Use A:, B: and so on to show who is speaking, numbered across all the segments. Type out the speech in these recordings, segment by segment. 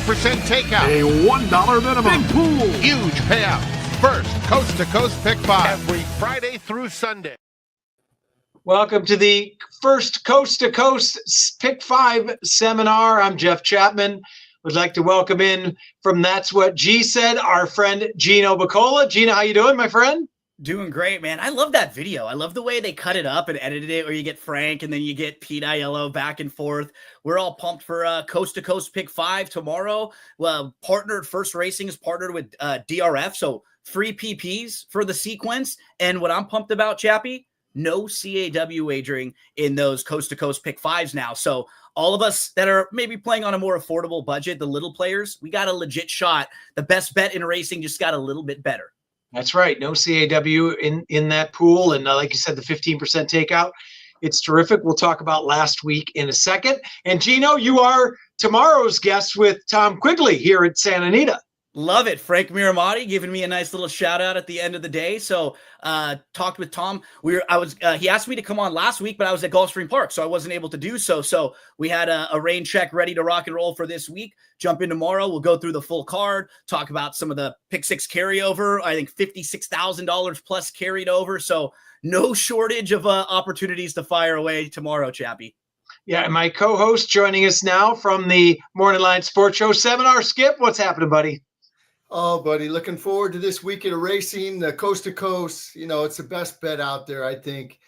A: 15% takeout.
B: A $1 minimum.
A: Big pool. Huge payouts. First Coast to Coast Pick 5. Every Friday through Sunday.
C: Welcome to the first Coast to Coast Pick 5 seminar. I'm Jeff Chapman. Would like to welcome in from That's What G Said, our friend Gino Bacola. Gino, how you doing, my friend?
D: Doing great, man. I love that video. I love the way they cut it up and edited it, where you get Frank and then you get Pete Aiello back and forth. We're all pumped for Coast to Coast Pick 5 tomorrow. Well, First Racing is partnered with DRF, so free PPs for the sequence. And what I'm pumped about, Chappie, no CAW wagering in those Coast to Coast Pick 5s now. So all of us that are maybe playing on a more affordable budget, the little players, we got a legit shot. The best bet in racing just got a little bit better.
C: That's right. No CAW in that pool. And like you said, the 15% takeout. It's terrific. We'll talk about last week in a second. And Gino, you are tomorrow's guest with Tom Quigley here at Santa Anita.
D: Love it. Frank Miramati giving me a nice little shout out at the end of the day. So talked with Tom. He asked me to come on last week, but I was at Gulfstream Park, so I wasn't able to do so. So we had a rain check ready to rock and roll for this week. Jump in tomorrow. We'll go through the full card, talk about some of the Pick 6 carryover. I think $56,000 plus carried over. So no shortage of opportunities to fire away tomorrow, Chappie.
C: Yeah, and my co-host joining us now from the Morning Line Sports Show seminar. Skip, what's happening, buddy?
E: Oh, buddy, looking forward to this weekend of racing, the coast to coast. You know, it's the best bet out there, I think.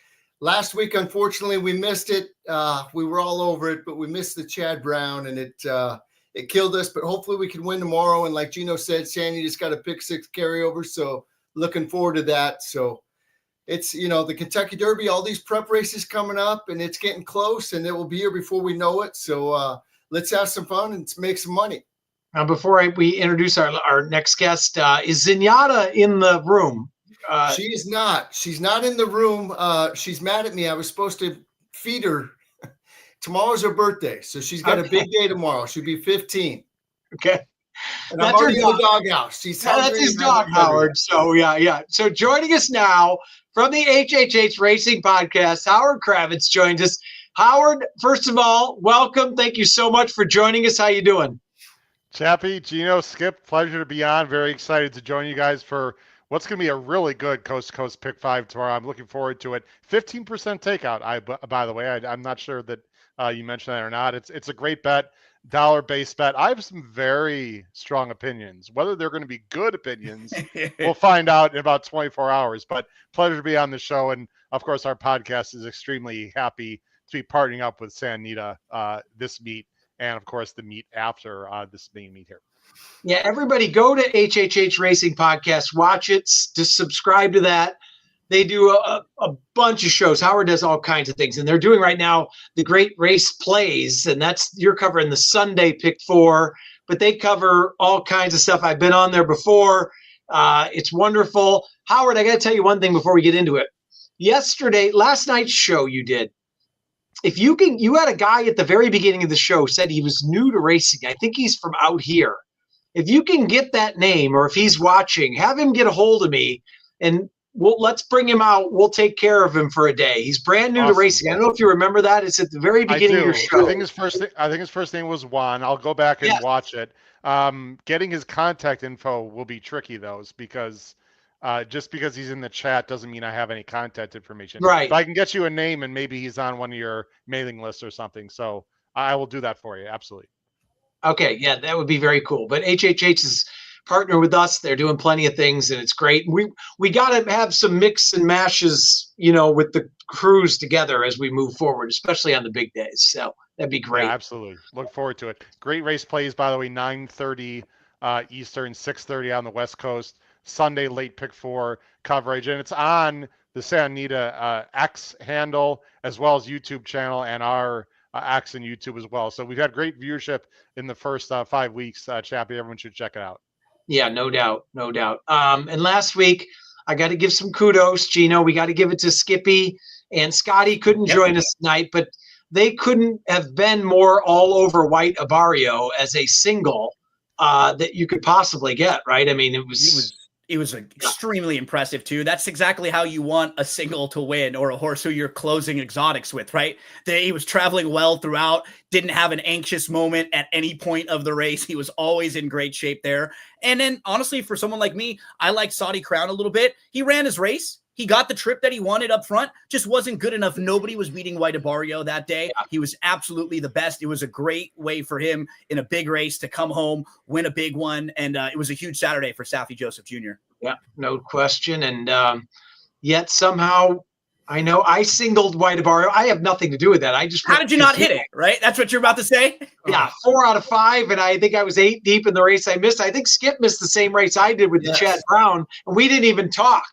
E: Last week, unfortunately, we missed it. We were all over it, but we missed the Chad Brown, and it killed us. But hopefully we can win tomorrow. And like Gino said, Sandy just got a Pick 6 carryover, so looking forward to that. So it's, you know, the Kentucky Derby, all these prep races coming up, and it's getting close, and it will be here before we know it. So let's have some fun and make some money.
C: Now, before we introduce our next guest, is Zenyatta in the room?
E: She is not. She's not in the room. She's mad at me. I was supposed to feed her. Tomorrow's her birthday, so she's got a big day tomorrow. She'll be 15.
C: Okay.
E: And I'm already in the doghouse.
C: That's his dog, Howard. So, yeah. So joining us now from the HHH Racing Podcast, Howard Kravitz joins us. Howard, first of all, welcome. Thank you so much for joining us. How you doing?
F: Chappie, Gino, Skip, pleasure to be on. Very excited to join you guys for what's going to be a really good Coast to Coast Pick 5 tomorrow. I'm looking forward to it. 15% takeout, by the way. I'm not sure that you mentioned that or not. It's a great bet, dollar-based bet. I have some very strong opinions. Whether they're going to be good opinions, we'll find out in about 24 hours. But pleasure to be on the show. And, of course, our podcast is extremely happy to be partnering up with Santa Anita this meet. And, of course, the meet after this main meet here.
C: Yeah, everybody go to HHH Racing Podcast. Watch it. Just subscribe to that. They do a bunch of shows. Howard does all kinds of things. And they're doing right now the Great Race Plays. And you're covering the Sunday Pick 4. But they cover all kinds of stuff. I've been on there before. It's wonderful. Howard, I got to tell you one thing before we get into it. Last night's show you did. If you had a guy at the very beginning of the show said he was new to racing. I think he's from out here. If you can get that name, or if he's watching, have him get a hold of me, and let's bring him out. We'll take care of him for a day. He's brand new to racing. I don't know if you remember that. It's at the very beginning of your show.
F: I think his first name was Juan. I'll go back and watch it. Getting his contact info will be tricky, though, because just because he's in the chat doesn't mean I have any contact information.
C: Right.
F: But I can get you a name, and maybe he's on one of your mailing lists or something. So I will do that for you. Absolutely.
C: Okay. Yeah, that would be very cool. But HHH is partner with us. They're doing plenty of things, and it's great. We got to have some mix and mashes, with the crews together as we move forward, especially on the big days. So that'd be great.
F: Yeah, absolutely. Look forward to it. Great race plays, by the way, 9:30 Eastern, 6:30 on the West Coast. Sunday late Pick 4 coverage, and it's on the Santa Anita X handle as well as YouTube channel and our X and YouTube as well. So we've had great viewership in the first 5 weeks. Chappie, everyone should check it out.
C: Yeah, no doubt. And last week, I got to give some kudos, Gino. We got to give it to Skippy and Scotty. Couldn't join us tonight, but they couldn't have been more all over White Abarrio as a single that you could possibly get, right? I mean, it was
D: It was extremely impressive too. That's exactly how you want a single to win, or a horse who you're closing exotics with, right? He was traveling well throughout, didn't have an anxious moment at any point of the race. He was always in great shape there. And then honestly, for someone like me, I like Saudi Crown a little bit. He ran his race. He got the trip that he wanted up front, just wasn't good enough. Nobody was beating White Barrio that day. Yeah. He was absolutely the best. It was a great way for him in a big race to come home, win a big one. And it was a huge Saturday for Saffie Joseph Jr.
C: Yeah, no question. And yet somehow I know I singled White Barrio. I have nothing to do with that. I just
D: How did you not hit it, right? That's what you're about to say?
C: Yeah, 4 out of 5, and I think I was 8 deep in the race I missed. I think Skip missed the same race I did with the Chad Brown, and we didn't even talk.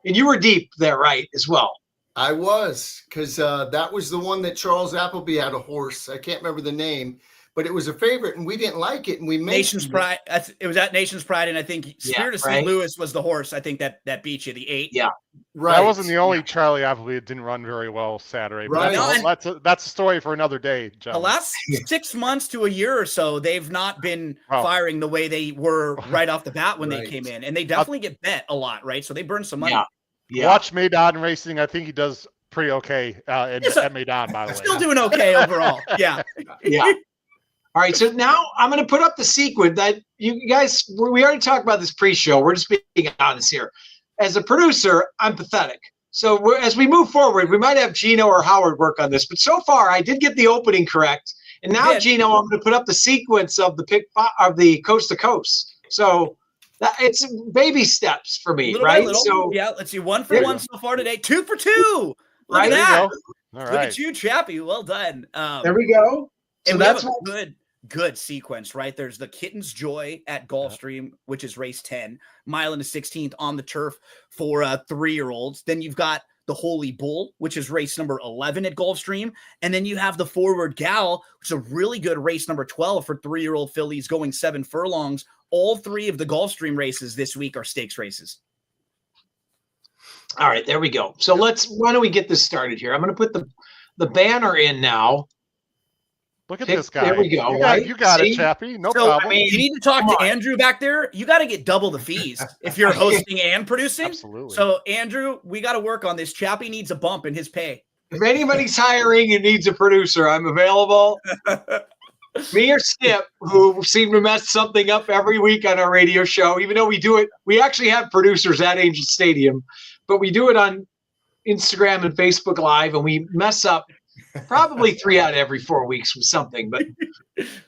C: And you were deep there, right, as well?
E: I was, because that was the one that Charles Appleby had a horse. I can't remember the name, but it was a favorite, and we didn't like it, and we made
D: Nation's Pride. It was at Nation's Pride, and I think Spirit of St. Louis was the horse. I think that beat you, the 8.
C: Yeah,
E: right.
F: That wasn't the only Charlie Appleby that didn't run very well Saturday. But
E: Right.
F: that's a story for another day, John.
D: The last 6 months to a year or so, they've not been firing the way they were right off the bat when they came in, and they definitely get bet a lot, right? So they burn some money.
C: Yeah.
F: Watch Maidan Racing. I think he does pretty okay at Maidan, by the way.
D: Still doing okay overall. Yeah.
C: Yeah. All right. So now I'm going to put up the sequence that you guys, we already talked about this pre-show. We're just being honest here. As a producer, I'm pathetic. So as we move forward, we might have Gino or Howard work on this. But so far, I did get the opening correct. And now, Gino, I'm going to put up the sequence of the Coast to Coast. So it's baby steps for me, right?
D: So yeah, let's see. 1 for 1 so far today. 2 for 2. Look at that.
F: All right.
D: Look at you, Chappie. Well done.
C: There we go. So
D: and that's a good sequence, right? There's the Kitten's Joy at Gulfstream, which is race 10, mile and a 16th on the turf for 3-year-olds. Then you've got the Holy Bull, which is race number 11 at Gulfstream. And then you have the Forward Gal, which is a really good race number 12 for 3-year-old fillies going 7 furlongs. All 3 of the Gulfstream races this week are stakes races.
C: All right, there we go. So why don't we get this started here? I'm going to put the banner in now.
F: Look at this guy.
C: There we go.
F: You got it, Chappie. No problem.
D: I mean, you need to talk to Andrew back there. You got to get double the fees if you're hosting and producing.
F: Absolutely.
D: So, Andrew, we got to work on this. Chappie needs a bump in his pay.
C: If anybody's hiring and needs a producer, I'm available. Me or Skip, who seem to mess something up every week on our radio show, even though we do it. We actually have producers at Angel Stadium, but we do it on Instagram and Facebook Live, and we mess up probably 3 out of every 4 weeks with something. But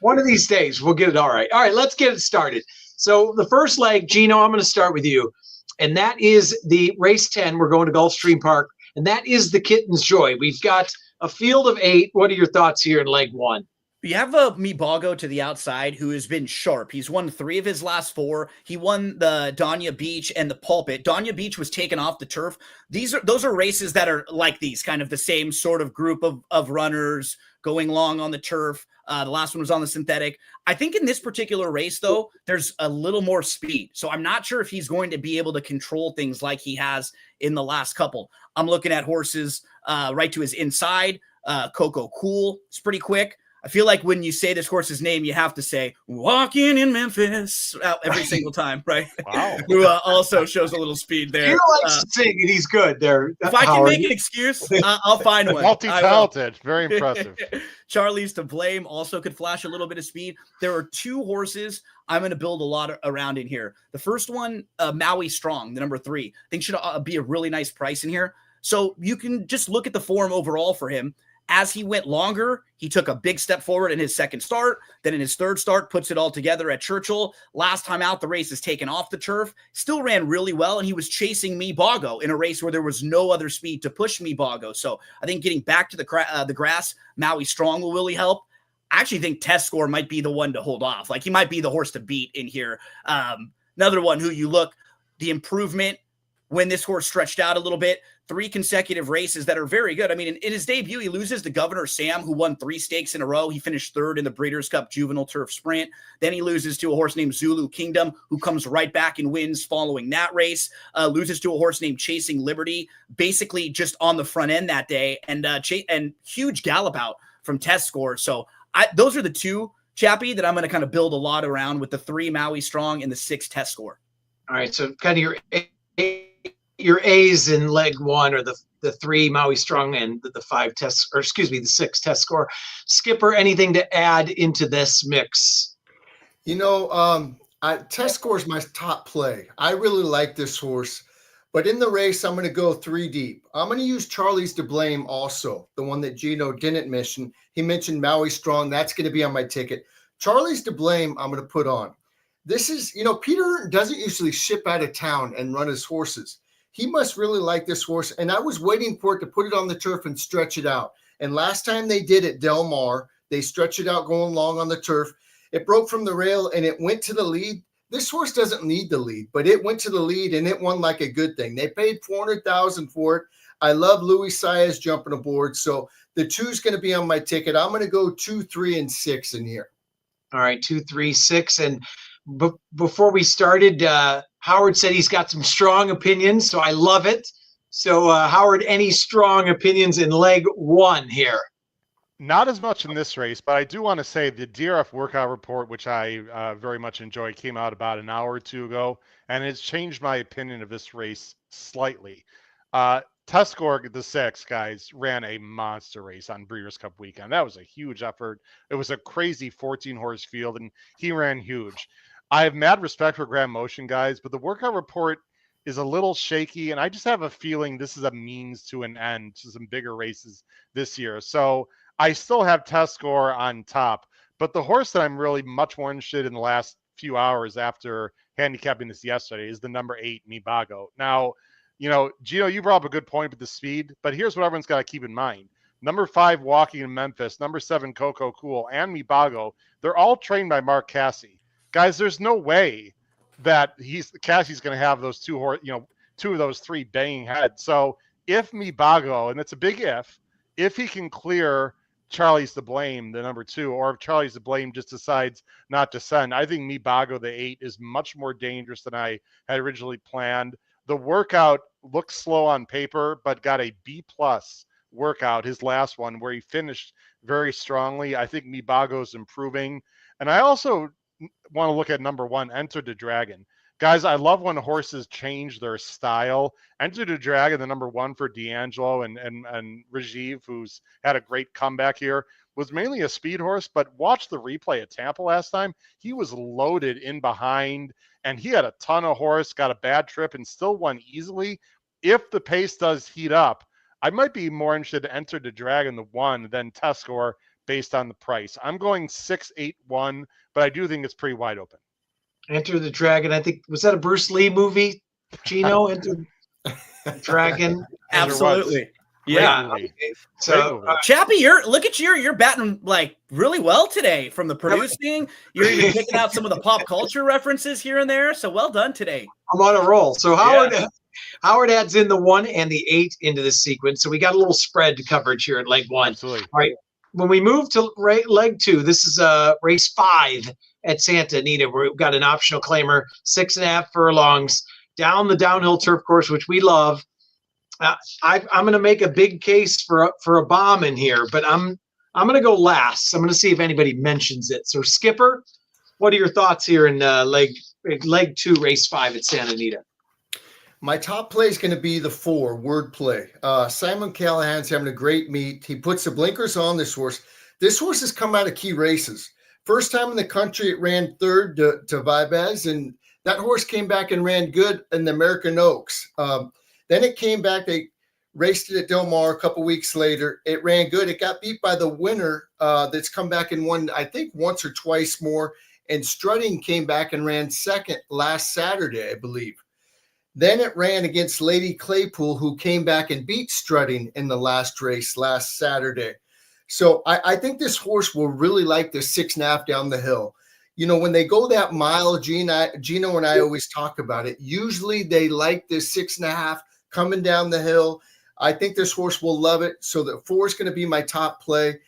C: one of these days, we'll get it all right. All right, let's get it started. So the first leg, Gino, I'm going to start with you, and that is the race 10. We're going to Gulfstream Park, and that is the Kitten's Joy. We've got a field of 8. What are your thoughts here in leg 1?
D: You have a Mibago to the outside who has been sharp. He's won 3 of his last 4. He won the Danya Beach and the Pulpit. Danya Beach was taken off the turf. Those are races that are like these, kind of the same sort of group of runners going long on the turf. The last one was on the synthetic. I think in this particular race, though, there's a little more speed. So I'm not sure if he's going to be able to control things like he has in the last couple. I'm looking at horses right to his inside. Coco Cool is pretty quick. I feel like when you say this horse's name, you have to say "Walking in Memphis" every single time, right?
F: Wow.
D: Who also shows a little speed there.
C: He likes to sing, and he's good there.
D: If I can make an excuse, I'll find one.
F: Multi-talented, very impressive.
D: Charlie's to Blame also could flash a little bit of speed. There are 2 horses I'm going to build a lot around in here. The first one, Maui Strong, the number 3, I think should be a really nice price in here. So you can just look at the form overall for him. As he went longer, he took a big step forward in his second start. Then in his third start, puts it all together at Churchill. Last time out, the race is taken off the turf. Still ran really well, and he was chasing Mibago in a race where there was no other speed to push Mibago. So I think getting back to the grass, Maui Strong will really help. I actually think Test Score might be the one to hold off. Like, he might be the horse to beat in here. Another one who you look, the improvement when this horse stretched out a little bit, 3 consecutive races that are very good. I mean, in his debut, he loses to Governor Sam, who won 3 stakes in a row. He finished 3rd in the Breeders' Cup Juvenile Turf Sprint. Then he loses to a horse named Zulu Kingdom, who comes right back and wins following that race. Loses to a horse named Chasing Liberty, basically just on the front end that day, and huge gallop out from Test Score. So those are the 2, Chappie, that I'm going to kind of build a lot around, with the 3 Maui Strong and the 6 Test Score.
C: All right, so kind of your A's in leg one are the 3 Maui Strong and the 5 test, or excuse me, the 6 test score. Skipper, anything to add into this mix?
E: Test score is my top play. I really like this horse, but in the race, I'm going to go 3 deep. I'm going to use Charlie's to Blame also, the one that Gino didn't mention. He mentioned Maui Strong. That's going to be on my ticket. Charlie's to Blame, I'm going to put on. This is, Peter doesn't usually ship out of town and run his horses. He must really like this horse, and I was waiting for it to put it on the turf and stretch it out. And last time they did at Del Mar, they stretched it out going long on the turf. It broke from the rail, and it went to the lead. This horse doesn't need the lead, but it went to the lead, and it won like a good thing. They paid $400,000 for it. I love Louis Saez jumping aboard, so the 2's going to be on my ticket. I'm going to go 2, 3, and 6 in here.
C: All right, 2, 3, 6. And before we started, Howard said he's got some strong opinions, so I love it. So, Howard, any strong opinions in leg 1 here?
F: Not as much in this race, but I do want to say the DRF workout report, which I very much enjoy, came out about an hour or 2 ago, and it's changed my opinion of this race slightly. Tuscorg, the 6, guys, ran a monster race on Breeders' Cup weekend. That was a huge effort. It was a crazy 14-horse field, and he ran huge. I have mad respect for Grand Motion, guys, but the workout report is a little shaky, and I just have a feeling this is a means to an end to some bigger races this year. So I still have test score on top, but the horse that I'm really much more interested in the last few hours after handicapping this yesterday is the number 8, Mibago. Now, Gino, you brought up a good point with the speed, but here's what everyone's got to keep in mind. Number 5, Walking in Memphis, number 7, Coco Cool, and Mibago, they're all trained by Mark Casse. Guys, there's no way that Cassie's going to have those 2 of those 3 banging heads. So if Mibago, and it's a big if he can clear Charlie's to Blame, the number 2, or if Charlie's to Blame just decides not to send, I think Mibago, the 8, is much more dangerous than I had originally planned. The workout looked slow on paper, but got a B+ workout, his last one, where he finished very strongly. I think Mibago's improving. And I also want to look at number 1, Enter the Dragon. Guys, I love when horses change their style. Enter the Dragon, the number 1 for D'Angelo and Rajiv, who's had a great comeback here, was mainly a speed horse, but watch the replay at Tampa last time. He was loaded in behind, and he had a ton of horse, got a bad trip, and still won easily. If the pace does heat up, I might be more interested to Enter the Dragon, the 1, than test score based on the price. I'm going 6, 8, 1, but I do think it's pretty wide open.
C: Enter the Dragon. I think, was that a Bruce Lee movie, Gino? Enter the Dragon.
D: Absolutely. Yeah.
C: Okay. So,
D: Chappie, you're batting like really well today from the producing. You're even picking out some of the pop culture references here and there. So well done today.
C: I'm on a roll. So Howard adds in the 1 and the 8 into this sequence. So we got a little spread coverage here at leg 1.
F: Absolutely.
C: All right. When we move to leg 2, this is race 5 at Santa Anita, where we've got an optional claimer, 6.5 furlongs down the downhill turf course, which we love. I'm going to make a big case for a bomb in here, but I'm going to go last. I'm going to see if anybody mentions it. So, Skipper, what are your thoughts here in leg 2, race 5 at Santa Anita?
E: My top play is going to be the 4, Word Play. Simon Callahan's having a great meet. He puts the blinkers on this horse. This horse has come out of key races. First time in the country, it ran 3rd to Vibez, and that horse came back and ran good in the American Oaks. Then it came back. They raced it at Del Mar a couple weeks later. It ran good. It got beat by the winner that's come back and won, I think, once or twice more. And Strutting came back and ran 2nd last Saturday, I believe. Then it ran against Lady Claypool, who came back and beat Strutting in the last race last Saturday. So I think this horse will really like the 6.5 down the hill. When they go that mile, Gino and I always talk about it. Usually they like this 6.5 coming down the hill. I think this horse will love it. So the 4 is going to be my top play.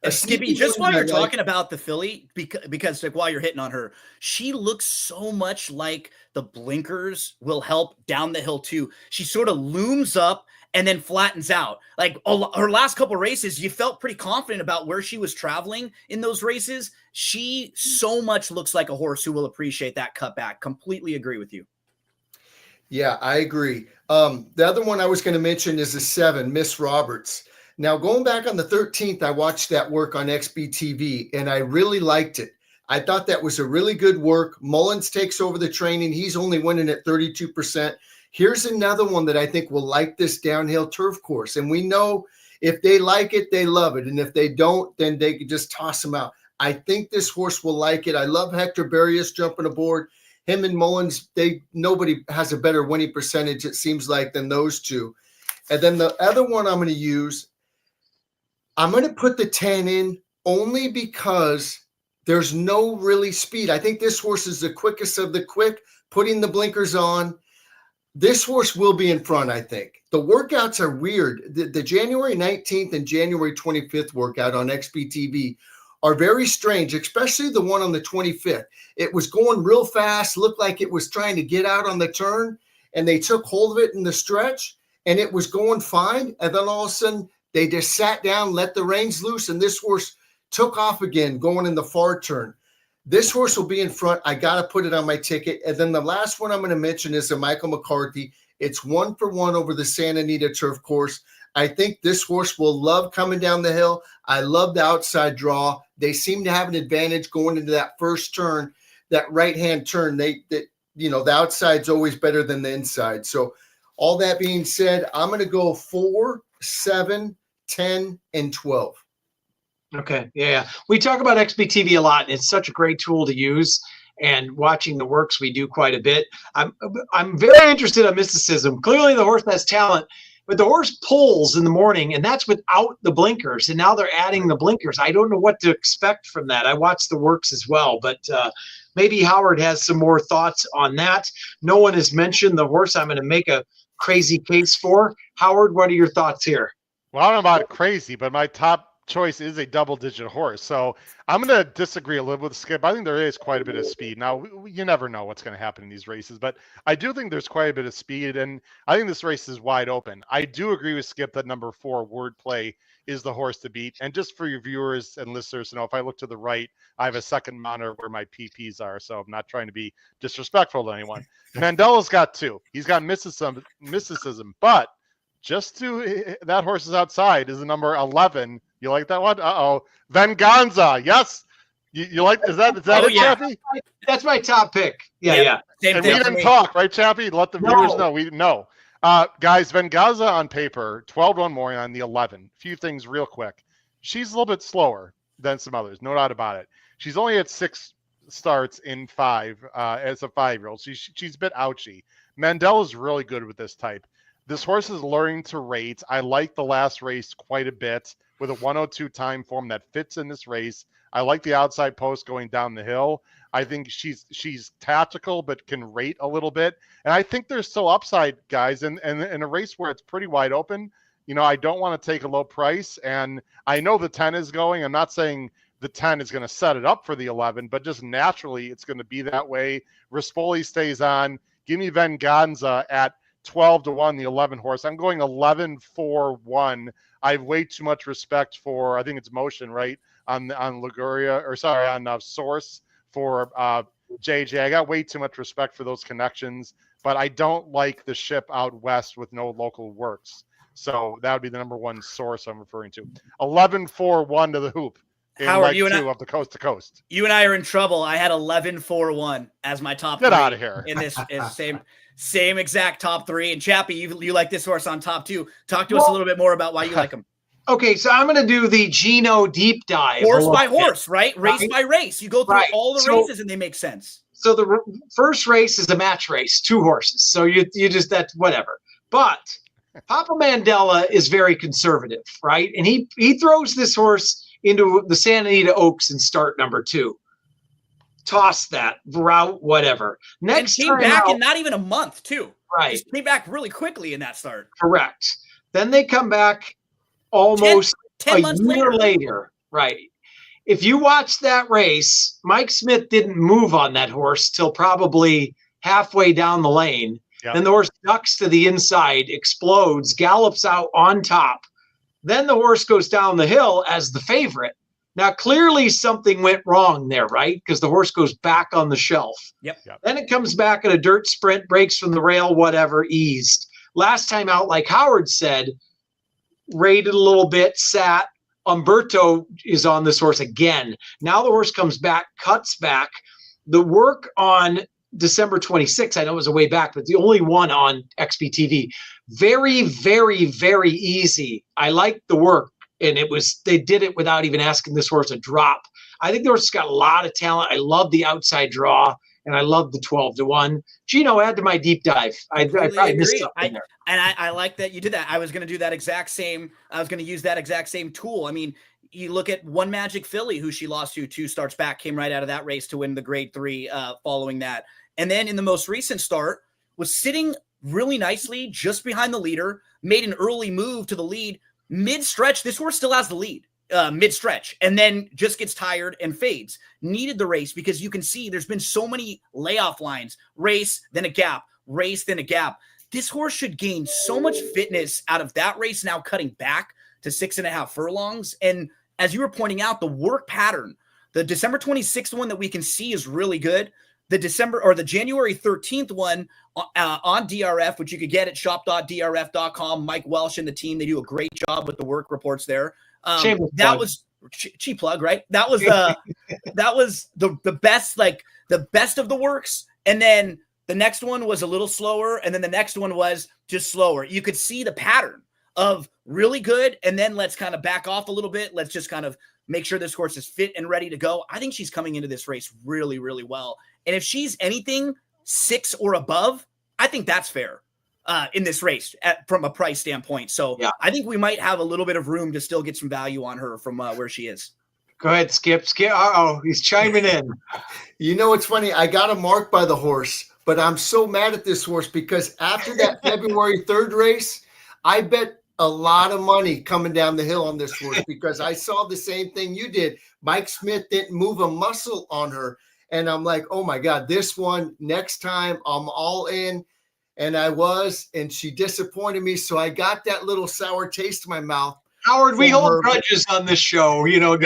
D: Skippy, just while you're talking about the filly, because like while you're hitting on her, she looks so much like the blinkers will help down the hill too. She sort of looms up and then flattens out. Like her last couple races, you felt pretty confident about where she was traveling in those races. She so much looks like a horse who will appreciate that cutback. Completely agree with you.
E: Yeah, I agree. The other one I was going to mention is the 7, Miss Roberts. Now, going back on the 13th, I watched that work on XBTV, and I really liked it. I thought that was a really good work. Mullins takes over the training. He's only winning at 32%. Here's another one that I think will like this downhill turf course. And we know if they like it, they love it. And if they don't, then they can just toss them out. I think this horse will like it. I love Hector Barrios jumping aboard. Him and Mullins, nobody has a better winning percentage, it seems like, than those two. And then the other one I'm going to use, I'm going to put the 10 in only because there's no really speed. I think this horse is the quickest of the quick, putting the blinkers on. This horse will be in front, I think. The workouts are weird. The January 19th and January 25th workout on XBTV are very strange, especially the one on the 25th. It was going real fast, looked like it was trying to get out on the turn, and they took hold of it in the stretch, and it was going fine. And then all of a sudden, they just sat down, let the reins loose, and this horse took off again, going in the far turn. This horse will be in front. I got to put it on my ticket. And then the last one I'm going to mention is the Michael McCarthy. It's 1-for-1 over the Santa Anita turf course. I think this horse will love coming down the hill. I love the outside draw. They seem to have an advantage going into that first turn, that right-hand turn. The outside's always better than the inside. So all that being said, I'm going to go 4, 7, 10, and 12.
C: Okay. Yeah. We talk about XBTV a lot, and it's such a great tool to use. And watching the works, we do quite a bit. I'm very interested in mysticism. Clearly, the horse has talent, but the horse pulls in the morning, and that's without the blinkers. And now they're adding the blinkers. I don't know what to expect from that. I watched the works as well, but maybe Howard has some more thoughts on that. No one has mentioned the horse I'm going to make a crazy case for. Howard, what are your thoughts here?
F: Well, I don't know about crazy, but my top choice is a double-digit horse. So I'm going to disagree a little with Skip. I think there is quite a bit of speed. Now, you never know what's going to happen in these races, but I do think there's quite a bit of speed, and I think this race is wide open. I do agree with Skip that number 4, Wordplay, is the horse to beat. And just for your viewers and listeners to know, if I look to the right, I have a second monitor where my PPs are, so I'm not trying to be disrespectful to anyone. Mandela's got 2. He's got mysticism, but just to that horse is outside is the number 11. You like that one? Uh-oh. Venganza. Yes. You like, is that it,
D: yeah.
F: Chappie?
C: That's my top pick. Yeah.
D: Same
F: And
D: thing
F: we
D: for
F: didn't
D: me.
F: talk, right, Chappie? Let the viewers know. We know. Guys, Venganza on paper, 12-1 more on the 11. Few things real quick. She's a little bit slower than some others, no doubt about it. She's only at 6 starts in 5 as a 5-year-old. She's a bit ouchy. Mandela's really good with this type. This horse is learning to rate. I like the last race quite a bit with a 102 time form that fits in this race. I like the outside post going down the hill. I think she's tactical but can rate a little bit. And I think there's still upside, guys. And in a race where it's pretty wide open, I don't want to take a low price. And I know the 10 is going. I'm not saying the 10 is going to set it up for the 11, but just naturally it's going to be that way. Rispoli stays on. Give me Venganza at 12-1, the 11 horse. I'm going 11-4-1. I have way too much respect for, I think it's Motion, right? On Liguria, or sorry, on Source for JJ. I got way too much respect for those connections, but I don't like the ship out west with no local works. So that would be the number 1 source I'm referring to. 11-4-1 to the hoop.
D: Howard, you and I,
F: of the coast to coast.
D: You and I are in trouble. I had 11-4-1 as my top.
F: Get
D: 3
F: out of here.
D: In this same exact top 3. And Chappie, you like this horse on top 2. Talk to us a little bit more about why you like him.
C: Okay, so I'm going to do the Gino deep dive.
D: Horse by horse, right? Race by race. You go through all the races and they make sense.
C: So the first race is a match race, 2 horses. So you just, that's whatever. But Papa Mandela is very conservative, right? And he throws this horse into the Santa Anita Oaks in start number 2. Toss that route, whatever. Next
D: and came back in not even a month, too.
C: Right.
D: Just came back really quickly in that start.
C: Correct. Then they come back almost
D: 10 months
C: a year later. Right. If you watch that race, Mike Smith didn't move on that horse till probably halfway down the lane. Yep. Then the horse ducks to the inside, explodes, gallops out on top. Then the horse goes down the hill as the favorite. Now, clearly something went wrong there, right? Because the horse goes back on the shelf.
D: Yep.
C: Then it comes back in a dirt sprint, breaks from the rail, whatever, eased. Last time out, like Howard said, rated a little bit, sat. Umberto is on this horse again. Now the horse comes back, cuts back. The work on December 26th, I know it was a way back, but the only one on XBTV. Very, very, very easy. I like the work. And they did it without even asking this horse a drop. I think the horse has got a lot of talent. I love the outside draw, and I love the 12-1. Gino, add to my deep dive. I probably missed something there.
D: And I like that you did that. I was going to do that exact same. I was going to use that exact same tool. I mean, you look at One Magic Filly, who she lost to 2 starts back, came right out of that race to win the Grade 3 following that. And then in the most recent start, was sitting really nicely just behind the leader, made an early move to the lead. Mid-stretch, this horse still has the lead mid-stretch, and then just gets tired and fades. Needed the race because you can see there's been so many layoff lines. Race, then a gap. Race, then a gap. This horse should gain so much fitness out of that race now cutting back to 6.5 furlongs. And as you were pointing out, the work pattern, the December 26th one that we can see is really good. The January 13th one on DRF, which you could get at shop.drf.com. Mike Welsh and the team, they do a great job with the work reports there. That was cheap plug, right? That was the best, like the best of the works. And then the next one was a little slower, and then the next one was just slower. You could see the pattern of really good, and then let's kind of back off a little bit. Let's just kind of make sure this horse is fit and ready to go. I think she's coming into this race really, really well. And if she's anything 6 or above, I think that's fair in this race from a price standpoint. So yeah. I think we might have a little bit of room to still get some value on her from where she is.
C: Go ahead, Skip. Uh-oh, he's chiming in.
E: You know, it's funny. I got a mark by the horse, but I'm so mad at this horse because after that February 3rd race, I bet a lot of money coming down the hill on this horse because I saw the same thing you did. Mike Smith didn't move a muscle on her. And I'm like, oh my God, this one, next time I'm all in. And I was, and she disappointed me. So I got that little sour taste in my mouth.
C: Howard, we hold grudges on this show. You know,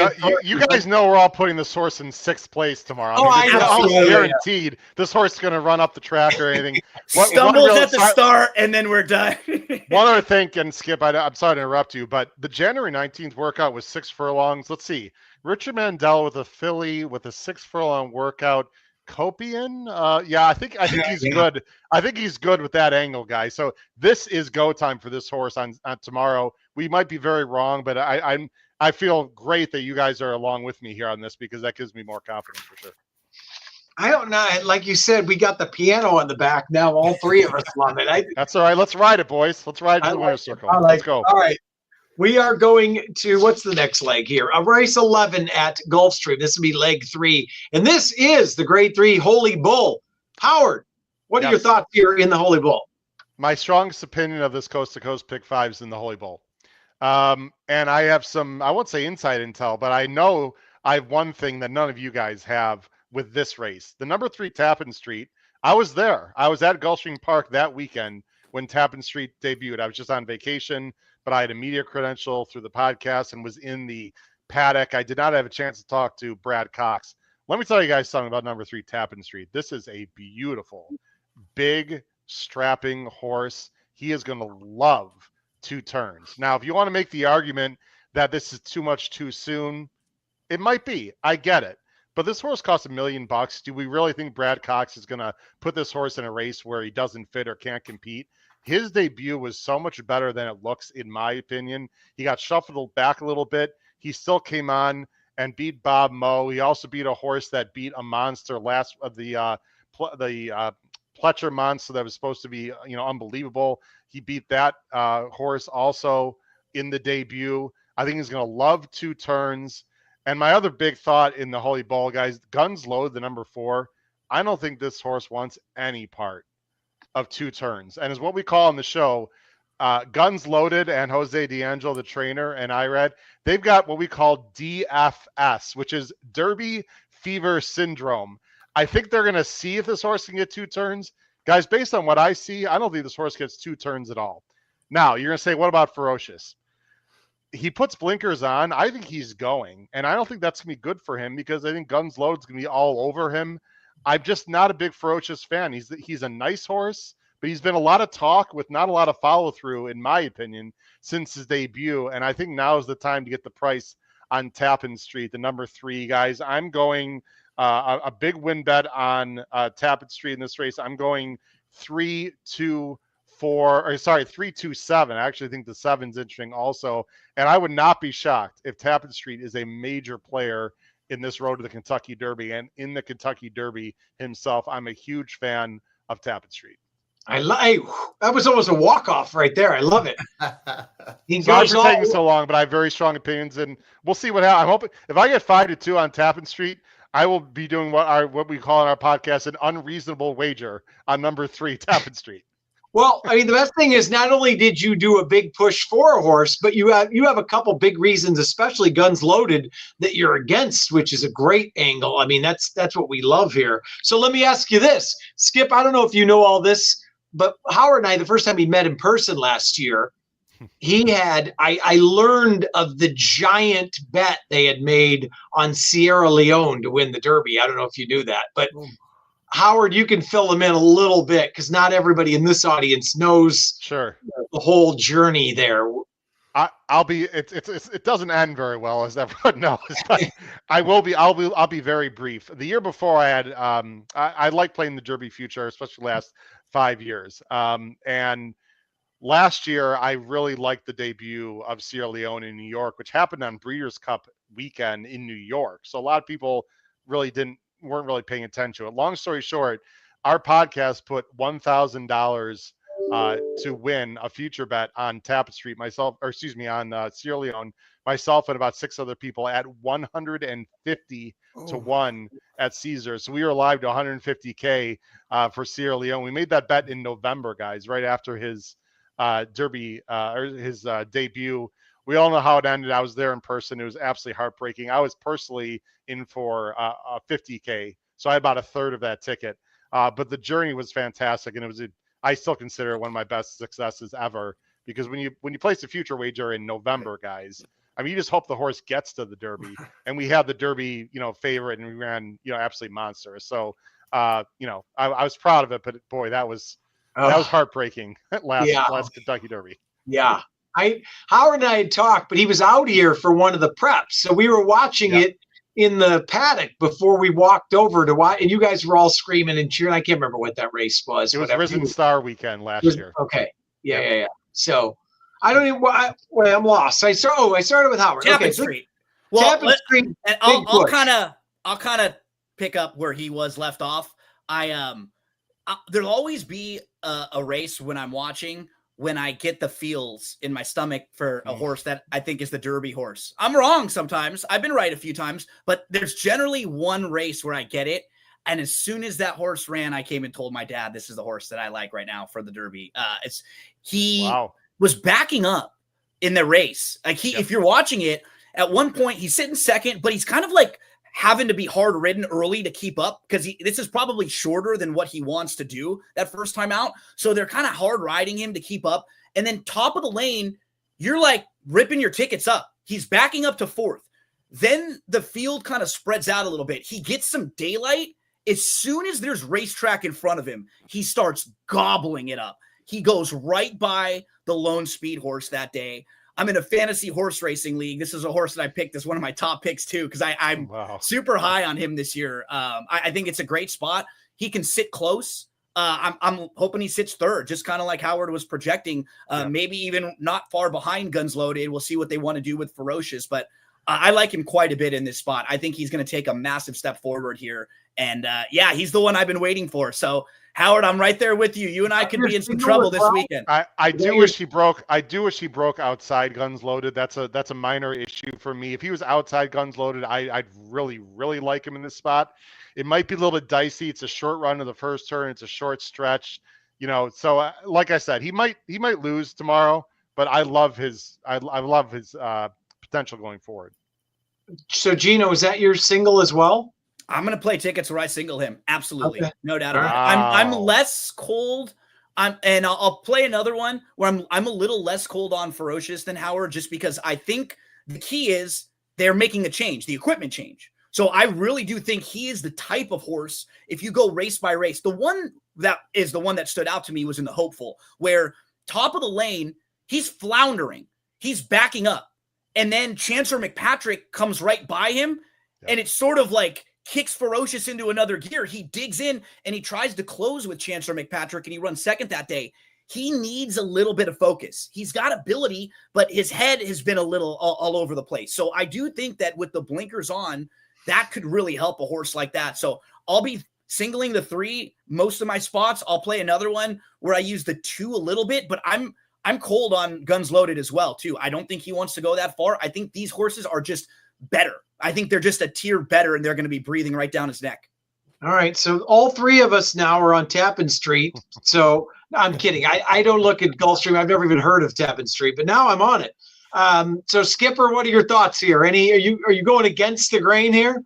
F: you guys know we're all putting this horse in 6th place tomorrow.
C: I know.
F: Guaranteed this horse is going to run up the track or anything.
D: Stumbles at the start, and then we're done.
F: One other thing, and Skip, I'm sorry to interrupt you, but the January 19th workout was 6 furlongs. Let's see. Richard Mandel with a filly with a 6 furlong workout. Copian, I think he's good. I think he's good with that angle, guys. So this is go time for this horse on tomorrow. We might be very wrong, but I feel great that you guys are along with me here on this because that gives me more confidence for sure.
C: I don't know. Like you said, we got the piano on the back now. All three of us love it.
F: That's all right. Let's ride it, boys. Let's ride to the winner's circle. Let's go.
C: All right. We are going to, what's the next leg here? Race 11 at Gulfstream. This will be leg 3. And this is the Grade 3 Holy Bull. Howard, what are your thoughts here in the Holy Bull?
F: My strongest opinion of this coast-to-coast pick 5 is in the Holy Bull. And I have some, I won't say inside intel, but I know I have one thing that none of you guys have with this race. The number 3 Tappan Street, I was there. I was at Gulfstream Park that weekend when Tappan Street debuted. I was just on vacation, but I had a media credential through the podcast and was in the paddock. I did not have a chance to talk to Brad Cox. Let me tell you guys something about number 3 Tappan Street. This is a beautiful, big, strapping horse. He is going to love 2 turns. Now, if you want to make the argument that this is too much too soon, it might be. I get it. But this horse costs $1 million. Do we really think Brad Cox is going to put this horse in a race where he doesn't fit or can't compete? His debut was so much better than it looks, in my opinion. He got shuffled back a little bit. He still came on and beat Bob Moe. He also beat a horse that beat a monster last of the Pletcher monster that was supposed to be, unbelievable. He beat that horse also in the debut. I think he's going to love 2 turns. And my other big thought in the Holy Bull, guys, Guns Loaded, the number 4. I don't think this horse wants any part of 2 turns. And as what we call on the show, Guns Loaded and Jose D'Angelo, the trainer, and IRED, they've got what we call DFS, which is Derby Fever Syndrome. I think they're going to see if this horse can get 2 turns. Guys, based on what I see, I don't think this horse gets 2 turns at all. Now, you're going to say, what about Ferocious? he puts blinkers on, I think he's going. And I don't think that's going to be good for him because I think Guns Loaded's going to be all over him. I'm just not a big Ferocious fan. He's a nice horse, but he's been a lot of talk with not a lot of follow through, in my opinion, since his debut. And I think now is the time to get the price on Tappan Street, the number 3, guys. I'm going a big win bet on Tappan Street in this race. I'm going 3-2-4, 3-2-7. I actually think the 7's interesting also. And I would not be shocked if Tappan Street is a major player in this road to the Kentucky Derby. And in the Kentucky Derby himself, I'm a huge fan of Tappan Street.
C: That was almost a walk-off right there. I love it.
F: Sorry for taking so long, but I have very strong opinions, and we'll see what happens. I'm hoping if I get 5-2 on Tappan Street, I will be doing what we call in our podcast an unreasonable wager on number 3, Tappan Street.
C: Well, I mean, the best thing is not only did you do a big push for a horse, but you have a couple big reasons, especially Guns Loaded, that you're against, which is a great angle. I mean, that's what we love here. So let me ask you this, Skip. I don't know if you know all this, but Howard and I, the first time we met in person last year, I learned of the giant bet they had made on Sierra Leone to win the Derby. I don't know if you knew that, but Howard, you can fill them in a little bit because not everybody in this audience knows
F: the
C: whole journey there.
F: It doesn't end very well, as everyone knows, but I'll be very brief. The year before I had, I like playing the Derby Future, especially last 5 years. And last year I really liked the debut of Sierra Leone in New York, which happened on Breeders' Cup weekend in New York. So a lot of people weren't really paying attention to it. Long story short, our podcast put $1,000 to win a future bet on Tappan Street, on Sierra Leone, myself and about 6 other people at 150 to 1 at Caesars. So we were live to 150K for Sierra Leone. We made that bet in November, guys, right after his Derby or his debut. We all know how it ended. I was there in person. It was absolutely heartbreaking. I was personally in for a 50K, so I had about a third of that ticket. But the journey was fantastic, and I still consider it one of my best successes ever, because when you place a future wager in November, guys, I mean, you just hope the horse gets to the Derby, and we had the Derby, favorite, and we ran, absolutely monstrous. So, I was proud of it, but boy, that was heartbreaking. last Kentucky Derby.
C: Yeah. Howard and I had talked, but he was out here for one of the preps. So we were watching it in the paddock before we walked over to watch, and you guys were all screaming and cheering. I can't remember what that race was.
F: It was Risen Star weekend last year.
C: Okay. Yeah. So I don't even, I'm lost. I started with Howard.
D: Tappan Street. Well, Tappan Street. And I'll kind of pick up where he was left off. There'll always be a race when I'm watching when I get the feels in my stomach for a horse that I think is the Derby horse. I'm wrong sometimes. I've been right a few times, but there's generally one race where I get it. And as soon as that horse ran, I came and told my dad, this is the horse that I like right now for the Derby. He was backing up in the race. Like if you're watching it, at one point he's sitting second, but he's kind of like having to be hard ridden early to keep up, because this is probably shorter than what he wants to do that first time out. So they're kind of hard riding him to keep up. And then top of the lane, you're like ripping your tickets up. He's backing up to 4th. Then the field kind of spreads out a little bit. He gets some daylight. As soon as there's racetrack in front of him, he starts gobbling it up. He goes right by the Lone Speed horse that day. I'm in a fantasy horse racing league. This is a horse that I picked as one of my top picks too, because I'm super high on him this year. I think it's a great spot. He can sit close. I'm hoping he sits 3rd, just kind of like Howard was projecting. Maybe even not far behind Guns Loaded. We'll see what they want to do with Ferocious, but I like him quite a bit in this spot. I think he's going to take a massive step forward here. And he's the one I've been waiting for. So Howard, I'm right there with you. You and I could be in some trouble this weekend.
F: I do wish he broke outside Guns Loaded. That's a minor issue for me. If he was outside Guns Loaded, I'd really, really like him in this spot. It might be a little bit dicey. It's a short run of the first turn. It's a short stretch, So like I said, he might lose tomorrow, but I love his potential going forward.
C: So Gino, is that your single as well?
D: I'm going to play tickets where I single him. Absolutely. Okay. No doubt about it. I'm less cold I'll play another one where I'm a little less cold on Ferocious than Howard, just because I think the key is they're making a change, the equipment change. So I really do think he is the type of horse, if you go race by race, the one that stood out to me was in the Hopeful, where top of the lane, he's floundering, he's backing up, and then Chancellor McPatrick comes right by him, and it's sort of like kicks Ferocious into another gear. He digs in and he tries to close with Chancellor McPatrick, and he runs second that day. He needs a little bit of focus. He's got ability, but his head has been a little all over the place. So I do think that with the blinkers on, that could really help a horse like that. So I'll be singling the 3 most of my spots. I'll play another one where I use the 2 a little bit, but I'm cold on Guns Loaded as well too. I don't think he wants to go that far. I think these horses are just better. I think they're just a tier better, and they're going to be breathing right down his neck.
C: All right. So all 3 of us now are on Tappan Street. So I'm kidding. I don't look at Gulfstream. I've never even heard of Tappan Street, but now I'm on it. So Skipper, what are your thoughts here? Are you going against the grain here?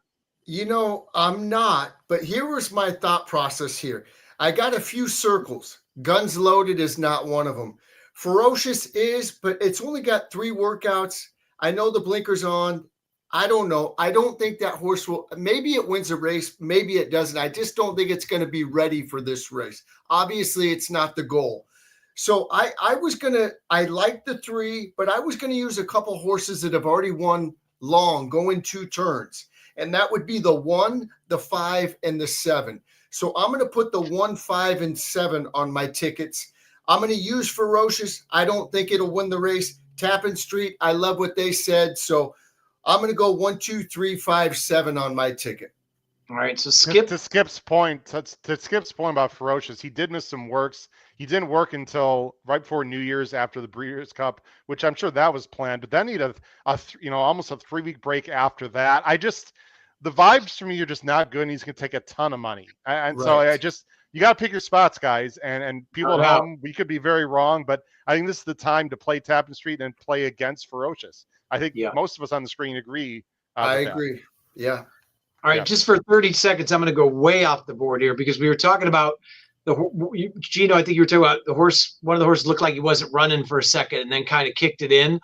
E: I'm not, but here was my thought process here. I got a few circles. Guns Loaded is not one of them. Ferocious is, but it's only got 3 workouts. I know the blinkers on. I don't know. I don't think that horse will. Maybe it wins a race. Maybe it doesn't. I just don't think it's going to be ready for this race. Obviously, it's not the goal. So I like the 3, but I was going to use a couple horses that have already won long, going 2 turns. And that would be the 1, the 5, and the 7. So I'm going to put the 1, 5, and 7 on my tickets. I'm going to use Ferocious. I don't think it'll win the race. Tappan Street, I love what they said. So I'm going to go 1, 2, 3, 5, 7 on my ticket.
C: All right. So Skip.
F: To Skip's point about Ferocious, he did miss some works. He didn't work until right before New Year's after the Breeders' Cup, which I'm sure that was planned. But then he had almost a 3-week break after that. The vibes for me are just not good, and he's going to take a ton of money. So you got to pick your spots, guys. And people at home, we could be very wrong, but I think this is the time to play Tappan Street and play against Ferocious. I think most of us on the screen agree.
E: I agree. Yeah.
C: All right. Just for 30 seconds, I'm going to go way off the board here because we were talking about Gino, I think you were talking about the horse. One of the horses looked like he wasn't running for a second and then kind of kicked it in.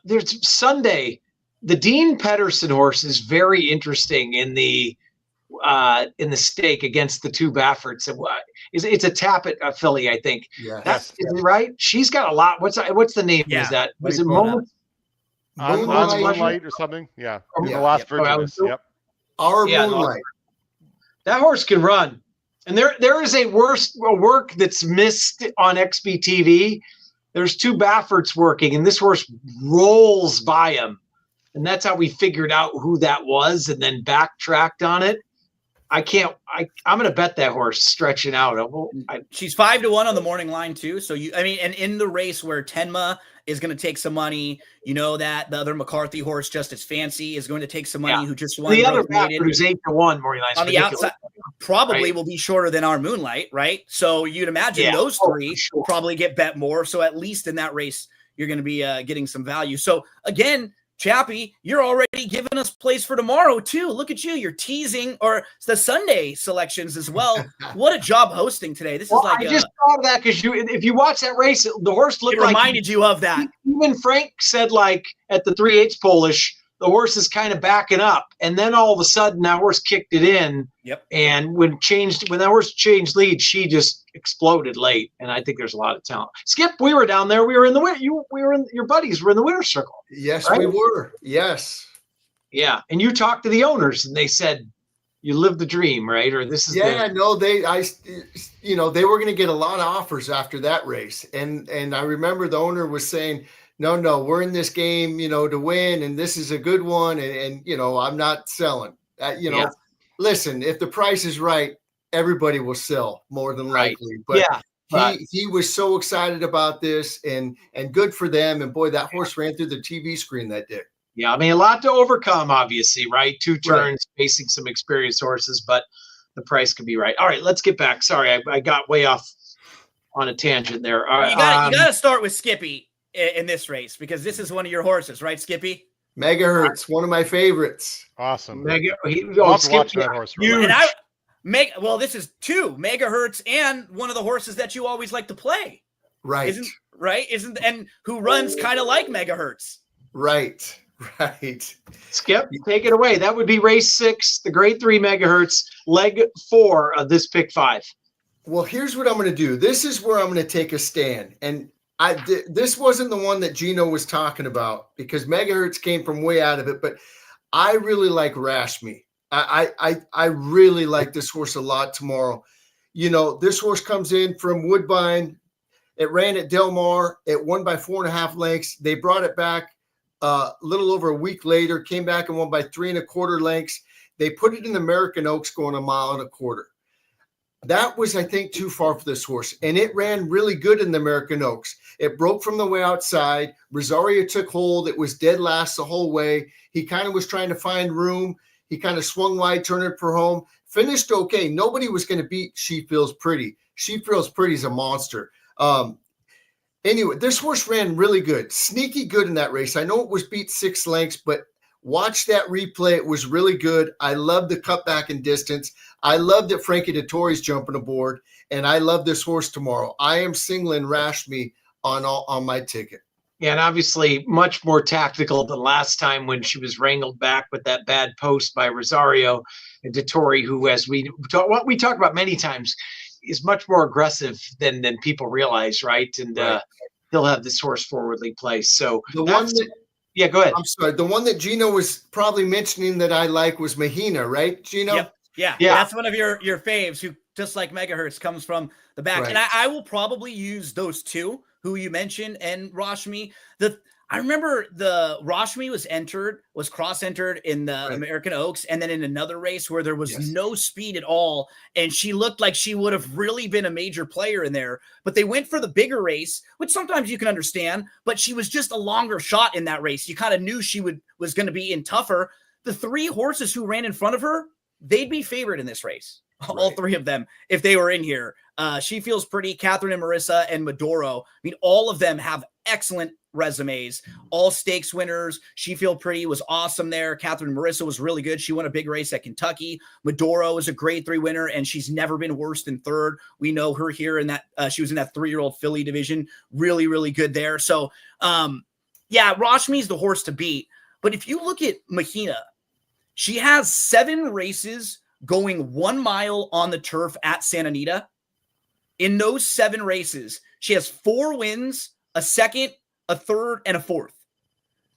C: There's Sunday. The Dean Pedersen horse is very interesting in the stake against the 2 Bafferts. It's a Tappet filly, I think.
E: Yes.
C: Is it right? She's got a lot. What's the name?
D: Yeah.
C: Is that? Was it Moment?
F: Moonlight or something? Yeah. The Last Virgin. Yep.
E: Moonlight.
C: That horse can run. And there is a work that's missed on XBTV. There's 2 Bafferts working, and this horse rolls by him. And that's how we figured out who that was and then backtracked on it. I'm going to bet that horse stretching out.
D: She's 5-1 on the morning line too. So and in the race where Tenma is going to take some money, that the other McCarthy horse, Justice Fancy, is going to take some money, who just won.
C: The other Baffert who's 8-1 morning line
D: on the outside, probably will be shorter than our Moonlight, right? So you'd imagine those 3 probably get bet more. So at least in that race, you're going to be getting some value. So again, Chappie, you're already giving us plays for tomorrow too. Look at you. You're teasing or the Sunday selections as well. What a job hosting today. This is like
C: I just thought of that because if you watch that race, the horse looked like
D: reminded you of that.
C: Even Frank said like at the 3/8 Polish, the horse is kind of backing up. And then all of a sudden that horse kicked it in.
D: Yep.
C: And when that horse changed lead, she just exploded late. And I think there's a lot of talent. Skip, we were down there. We were in the winner. Your buddies were in the winner's circle.
E: Yes,
C: right?
E: we were. Yes.
C: Yeah. And you talked to the owners and they said you lived the dream, right? Or this is
E: they were going to get a lot of offers after that race. And I remember the owner was saying, no, we're in this game, to win, and this is a good one, and I'm not selling. Listen, if the price is right, everybody will sell more than likely. But he was so excited about this, and good for them. And boy, that horse ran through the TV screen that day.
C: Yeah, I mean, a lot to overcome, obviously, right? 2 turns, facing some experienced horses, but the price could be right. All right, let's get back. Sorry, I got way off on a tangent there.
D: You got to start with Skippy in this race because this is one of your horses, right, Skippy?
E: Megahertz, one of my favorites.
F: Awesome.
C: Skippy,
F: that horse.
D: And Well, this is 2 megahertz and one of the horses that you always like to play.
E: Right.
D: And who runs kind of like megahertz.
E: Right.
C: Skip, take it away. That would be race 6, the grade 3 megahertz, leg 4 of this pick 5.
E: Well, here's what I'm going to do. This is where I'm going to take a stand. And this wasn't the one that Gino was talking about because megahertz came from way out of it, but I really like Rashmi. I really like this horse a lot tomorrow. You know, this horse comes in from Woodbine. It ran at Del Mar. It won by 4.5 lengths. They brought it back a little over a week later, came back and won by 3.25 lengths. They put it in the American Oaks going 1.25 miles. That was, I think, too far for this horse. And it ran really good in the American Oaks. It broke from the way outside. Rosario took hold. It was dead last the whole way. He kind of was trying to find room. He kind of swung wide, turned it for home. Finished okay. Nobody was going to beat She Feels Pretty. She Feels Pretty is a monster. Anyway, this horse ran really good. Sneaky good in that race. I know it was beat 6 lengths, but watch that replay. It was really good. I love the cutback in distance. I love that Frankie Dettori's jumping aboard, and I love this horse tomorrow. I am singling Rashmi on my ticket.
C: Yeah, and obviously much more tactical than last time when she was wrangled back with that bad post by Rosario and Dettori, who, as we talk about many times, is much more aggressive than people realize, right? And
E: Right.
C: He'll have this horse forwardly placed. So
E: The one that,
C: yeah, go ahead.
E: I'm sorry, the one that Gino was probably mentioning that I like was Mahina, right, Gino?
D: Yep. Yeah, that's one of your faves who, just like megahertz, comes from the back.
E: Right.
D: And I will probably use those 2 who you mentioned and Rashmi. I remember the Rashmi was cross-entered in the American Oaks and then in another race where there was no speed at all. And she looked like she would have really been a major player in there, but they went for the bigger race, which sometimes you can understand, but she was just a longer shot in that race. You kind of knew she was going to be in tougher. The 3 horses who ran in front of her, they'd be favored in this race. All 3 of them, if they were in here. She Feels Pretty, Catherine and Marissa, and Maduro. I mean, all of them have excellent resumes, all stakes winners. She Feel Pretty was awesome there. Catherine and Marissa was really good. She won a big race at Kentucky. Maduro is a grade 3 winner, and she's never been worse than 3rd. We know her here in that she was in that 3-year-old filly division. Really, really good there. So, Rashmi's the horse to beat. But if you look at Mahina, she has 7 races going 1 mile on the turf at Santa Anita. In those 7 races, she has 4 wins, a 2nd, a 3rd, and a 4th.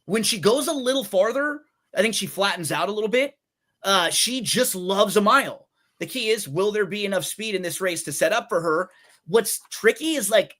D: When she goes a little farther, I think she flattens out a little bit. She just loves a mile. The key is, will there be enough speed in this race to set up for her? What's tricky is, like,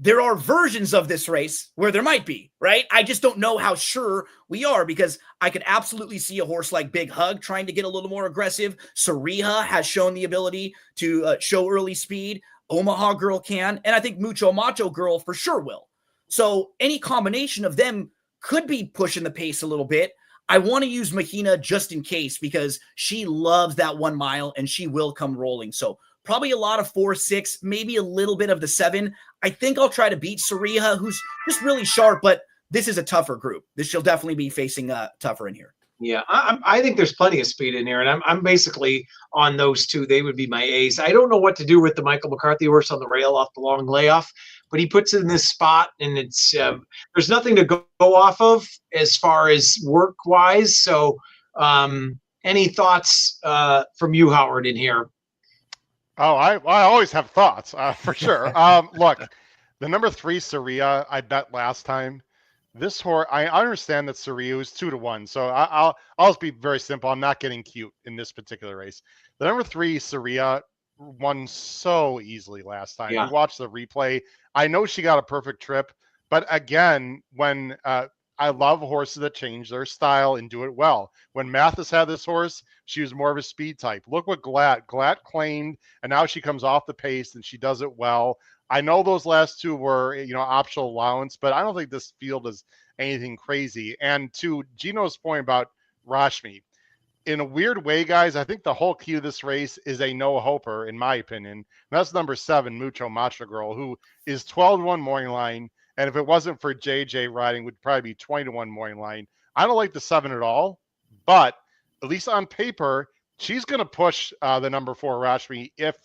D: there are versions of this race where there might be, right? I just don't know how sure we are, because I could absolutely see a horse like Big Hug trying to get a little more aggressive. Sariha has shown the ability to show early speed. Omaha Girl can, and I think Mucho Macho Girl for sure will. So any combination of them could be pushing the pace a little bit. I want to use Mahina just in case, because she loves that 1 mile and she will come rolling. So probably a lot of 4, 6, maybe a little bit of the 7. I think I'll try to beat Sariha, who's just really sharp, but this is a tougher group. She'll definitely be facing tougher in here.
C: Yeah, I think there's plenty of speed in here, and I'm basically on those 2. They would be my A's. I don't know what to do with the Michael McCarthy horse on the rail off the long layoff, but he puts it in this spot, and it's there's nothing to go off of as far as work wise. So, any thoughts from you, Howard, in here?
F: Oh, I always have thoughts for sure. Look, the number 3 Saria, I bet last time. This horse, I understand that Saria is 2-1, so I'll just be very simple. I'm not getting cute in this particular race. The number 3 Saria won so easily last time.
C: Yeah.
F: You watch the replay. I know she got a perfect trip, but again, when I love horses that change their style and do it well. When Mathis had this horse, she was more of a speed type. Look what Glatt claimed, and now she comes off the pace and she does it well. I know those last 2 were, optional allowance, but I don't think this field is anything crazy. And to Gino's point about Rashmi, in a weird way, guys, I think the whole key to this race is a no-hoper, in my opinion. And that's number 7, Mucho Macho Girl, who is 12-1 morning line. And if it wasn't for JJ riding, would probably be 20-1 morning line. I don't like the 7 at all, but at least on paper, she's going to push the number 4 Rashmi if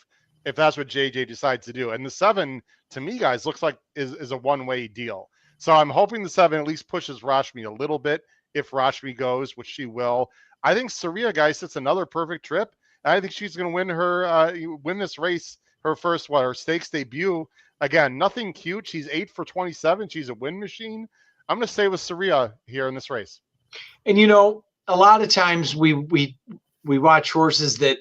F: that's what JJ decides to do. And the 7, to me, guys, looks like is a one-way deal. So I'm hoping the 7 at least pushes Rashmi a little bit if Rashmi goes, which she will. I think Saria, guys, it's another perfect trip. I think she's going to win win this race, her first, her stakes debut. Again, nothing cute. She's 8 for 27. She's a win machine. I'm going to stay with Saria here in this race.
C: And, a lot of times we watch horses that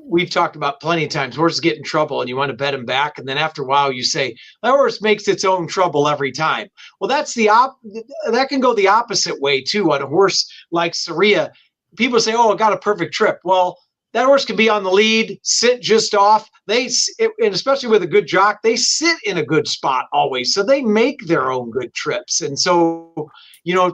C: we've talked about plenty of times. Horses get in trouble and you want to bet them back. And then after a while you say, that horse makes its own trouble every time. Well, that's that can go the opposite way too. On a horse like Saria, people say, oh, it got a perfect trip. Well, that horse can be on the lead, sit just off. And especially with a good jock, they sit in a good spot always. So they make their own good trips. And so,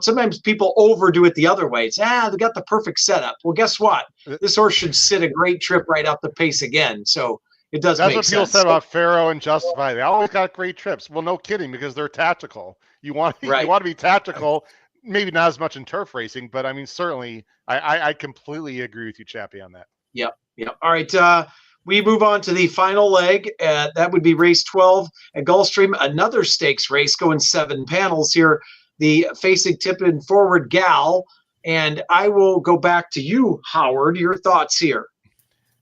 C: sometimes people overdo it the other way. It's, they got the perfect setup. Well, guess what? This horse should sit a great trip right up the pace again. So it does make sense.
F: That's what people said about Pharaoh and Justify. They always got great trips. Well, no kidding, because they're tactical. You want to be tactical. Maybe not as much in turf racing, but I mean, certainly I completely agree with you, Chappie, on that.
C: Yep. All right. We move on to the final leg. That would be race 12 at Gulfstream. Another stakes race going 7 panels here. The Facing Tippin Forward Gal. And I will go back to you, Howard. Your thoughts here.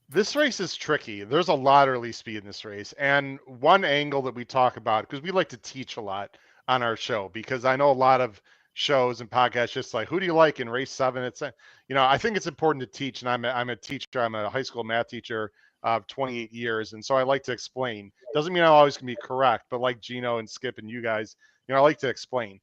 F: This race is tricky. There's a lot of early speed in this race. And one angle that we talk about, because we like to teach a lot on our show, because I know a lot of shows and podcasts just like, who do you like in race 7? It's I think it's important to teach, and I'm a teacher. I'm a high school math teacher of 28 years, and so I like to explain. Doesn't mean I always can be correct, but like Gino and Skip and you guys, I like to explain.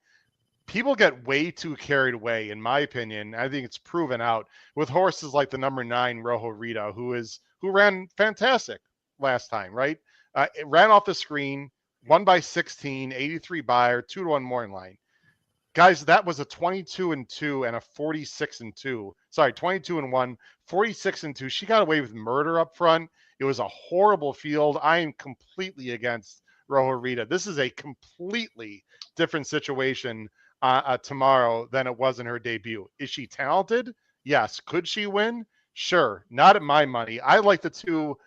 F: People get way too carried away, in my opinion. I think it's proven out with horses like the number 9 Rojo Rita, who ran fantastic last time, right? It ran off the screen, won by 16, 83 buyer, 2-1 morning line. Guys, that was a 22-2 and a 46-2. Sorry, 22-1, 46-2. She got away with murder up front. It was a horrible field. I am completely against Rojo Rita. This is a completely different situation tomorrow than it was in her debut. Is she talented? Yes. Could she win? Sure. Not at my money. I like the two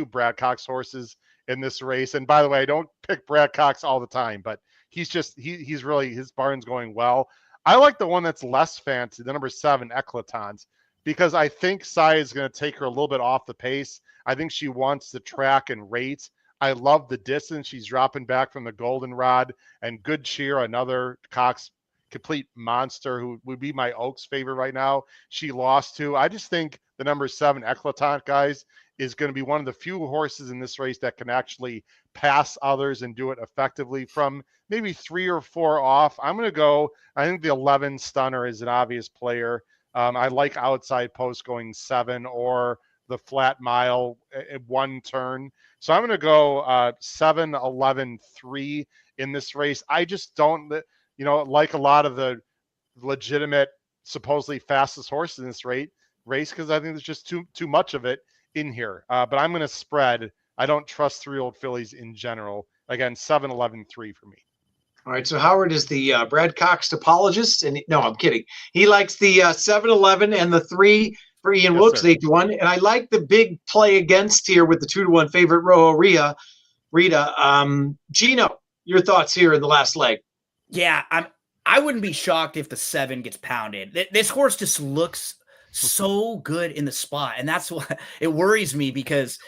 F: Brad Cox horses in this race. And by the way, I don't pick Brad Cox all the time, but he's really, his barn's going well. I like the one that's less fancy, the number 7 Eclatante, because I think Sai is going to take her a little bit off the pace. I think she wants to track and rate. I love the distance. She's dropping back from the goldenrod, and Good Cheer, another Cox complete monster who would be my Oaks favorite right now. She lost to. I just think the number 7 Eclatante, guys, is going to be one of the few horses in this race that can actually pass others and do it effectively from maybe 3 or 4 off. I'm going to go, I think the 11 Stunner is an obvious player. I like Outside Post going 7 or the Flat Mile at 1 turn. So I'm going to go 7, 11, 3 in this race. I just don't, like a lot of the legitimate, supposedly fastest horses in this race, because I think there's just too much of it in here. But I'm going to spread. I don't trust 3-year-old fillies in general. Again, 7, 11, 3 for me.
C: All right, so Howard is the Brad Cox topologist, and no, I'm kidding. He likes the 7, 11, and the 3 for Ian Wilkes, 8-1, and I like the big play against here with the 2-1 favorite Rojo Rita. Gino, your thoughts here in the last leg?
D: Yeah, I wouldn't be shocked if the 7 gets pounded. This horse just looks so good in the spot, and that's what it worries me, because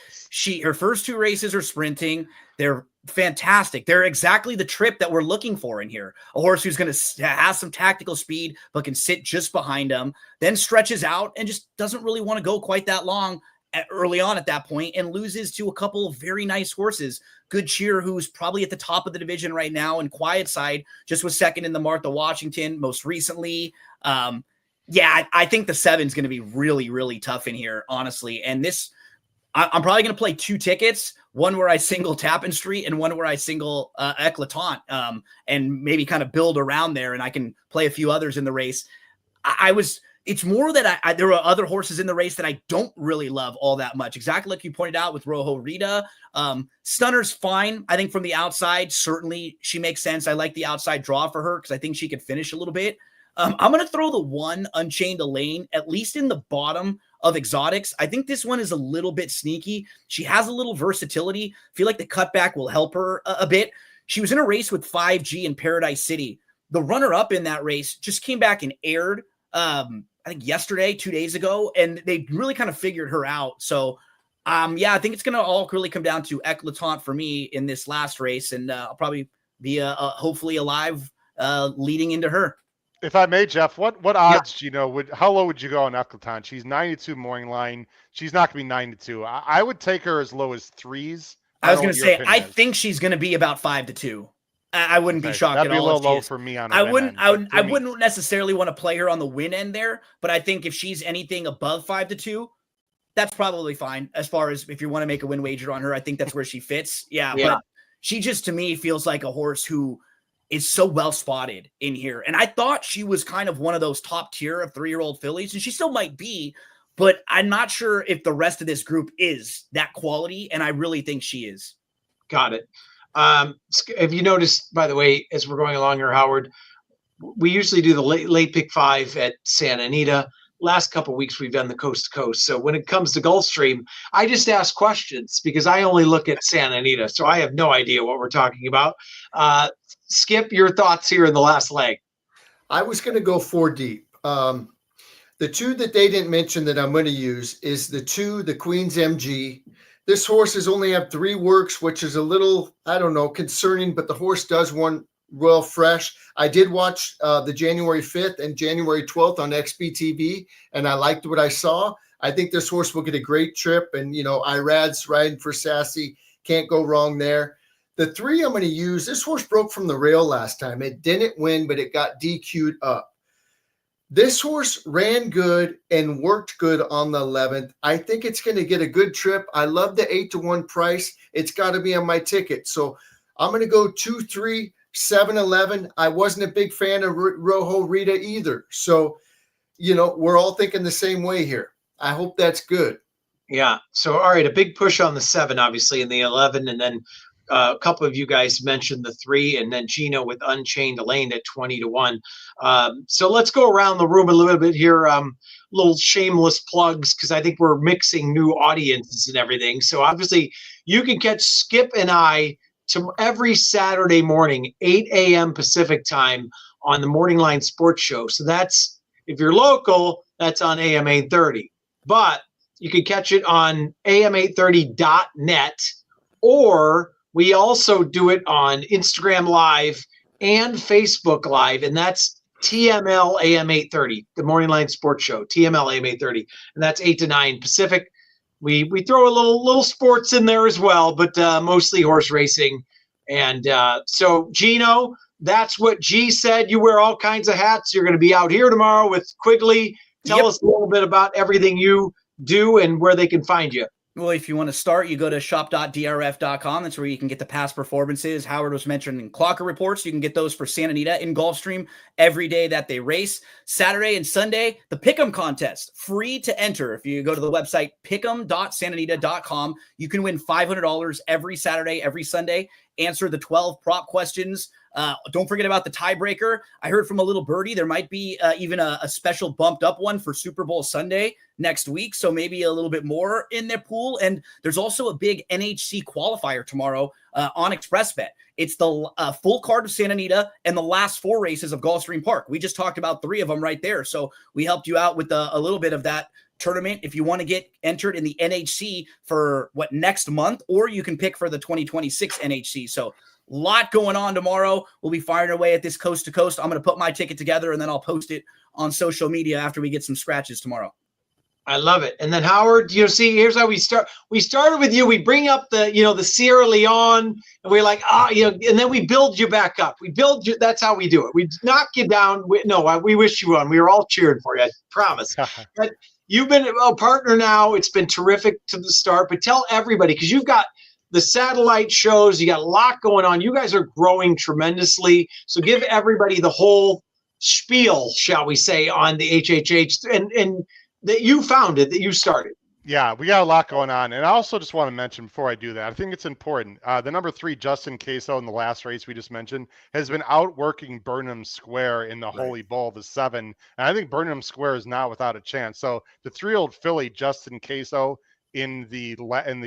D: her first 2 races are sprinting. They're fantastic. They're exactly the trip that we're looking for in here. A horse who's going to have some tactical speed, but can sit just behind him, then stretches out and just doesn't really want to go quite that long early on at that point, and loses to a couple of very nice horses. Good Cheer, who's probably at the top of the division right now, and Quiet Side just was second in the Martha Washington most recently. I think the 7's going to be really, really tough in here, honestly. And I'm probably going to play 2 tickets, one where I single Tappan Street and one where I single Eclatante, and maybe kind of build around there, and I can play a few others in the race. It's more that there are other horses in the race that I don't really love all that much. Exactly like you pointed out with Rojo Rita. Stunner's fine. I think from the outside, certainly she makes sense. I like the outside draw for her because I think she could finish a little bit. I'm going to throw the 1 Unchained Elaine, at least in the bottom of exotics. I think this one is a little bit sneaky. She has a little versatility. I feel like the cutback will help her a bit. She was in a race with 5G in Paradise City. The runner-up in that race just came back and aired, I think yesterday, 2 days ago, and they really kind of figured her out. So, yeah, I think it's going to all really come down to Eclatant for me in this last race, and I'll probably be hopefully alive leading into her.
F: If I may, Jeff, what odds do you know? How low would you go on Eclatant? She's 92 morning line. She's not going to be 92. I would take her as low as 3s.
D: I was going to say, I think she's going to be about 5-2. I wouldn't be shocked
F: That'd
D: at all.
F: That'd be a little low for me on.
D: I wouldn't necessarily want to play her on the win end there, but I think if she's anything above 5-2, that's probably fine. As far as if you want to make a win wager on her, I think that's where she fits. Yeah. But she just to me feels like a horse who is so well spotted in here. And I thought she was kind of one of those top tier of 3-year-old fillies, and she still might be, but I'm not sure if the rest of this group is that quality. And I really think she is.
C: Got it. Have you noticed, by the way, as we're going along here, Howard, we usually do the late pick 5 at Santa Anita. Last couple of weeks, we've done the coast to coast. So when it comes to Gulfstream, I just ask questions because I only look at Santa Anita. So I have no idea what we're talking about. Skip, your thoughts here in the last leg.
E: I was going to go 4 deep. The 2 that they didn't mention that I'm going to use is the Queen's MG. This horse has only had 3 works, which is a little, I don't know, concerning, but the horse does one well fresh. I did watch the January 5th and January 12th on XBTV, and I liked what I saw. I think this horse will get a great trip, and, Irad's riding for Sassy. Can't go wrong there. The 3 I'm going to use, this horse broke from the rail last time. It didn't win, but it got DQ'd up. This horse ran good and worked good on the 11th. I think it's going to get a good trip. I love the 8-1 price. It's got to be on my ticket. So I'm going to go 2, 3, 7, 11. I wasn't a big fan of Rojo Rita either. So, we're all thinking the same way here. I hope that's good.
C: Yeah. So, all right, a big push on the 7, obviously, and the 11, and then a couple of you guys mentioned the 3, and then Gino with Unchained Elaine at 20-1. So let's go around the room a little bit here. Little shameless plugs, because I think we're mixing new audiences and everything. So obviously you can catch Skip and I every Saturday morning, 8 a.m. Pacific time on the Morning Line Sports Show. So that's, if you're local, that's on AM 830. But you can catch it on am830.net, or we also do it on Instagram Live and Facebook Live, and that's TML AM 830, the Morning Line Sports Show, TML AM 830, and that's 8 to 9 Pacific. We throw a little sports in there as well, but mostly horse racing. And so, Gino, that's what G said. You wear all kinds of hats. You're going to be out here tomorrow with Quigley. Tell us a little bit about everything you do and where they can find you.
D: Well, if you want to start, you go to shop.drf.com. That's where you can get the past performances. Howard was mentioned in Clocker reports. You can get those for Santa Anita in Gulfstream every day that they race. Saturday and Sunday, the Pick'em contest, free to enter. If you go to the website, pick'em.santanita.com, you can win $500 every Saturday, every Sunday. Answer the 12 prop questions. Don't forget about the tiebreaker. I heard from a little birdie there might be even a special bumped up one for Super Bowl Sunday next week, so maybe a little bit more in their pool. And there's also a big NHC qualifier tomorrow on ExpressBet. It's the full card of Santa Anita and the last 4 races of Gulfstream Park. We just talked about 3 of them right there, so we helped you out with a little bit of that tournament if you want to get entered in the NHC for next month, or you can pick for the 2026 NHC. So lot going on tomorrow. We'll be firing away at this coast to coast. I'm going to put my ticket together and then I'll post it on social media after we get some scratches tomorrow.
C: I love it. And then Howard, see, here's how we start. We started with you. We bring up the Sierra Leone, and we're like, and then we build you back up. We build you. That's how we do it. We knock you down. We wish you on. We were all cheering for you. I promise. But you've been a partner now. It's been terrific to the start. But tell everybody, because you've got the satellite shows. You got a lot going on. You guys are growing tremendously. So give everybody the whole spiel, shall we say, on the HHH and that you founded, that you started.
F: Yeah, we got a lot going on. And I also just want to mention before I do that, I think it's important. The number 3, Justin Queso, in the last race we just mentioned, has been outworking Burnham Square in the Holy Bull, the 7. And I think Burnham Square is not without a chance. So the 3-year-old filly, Justin Queso, in the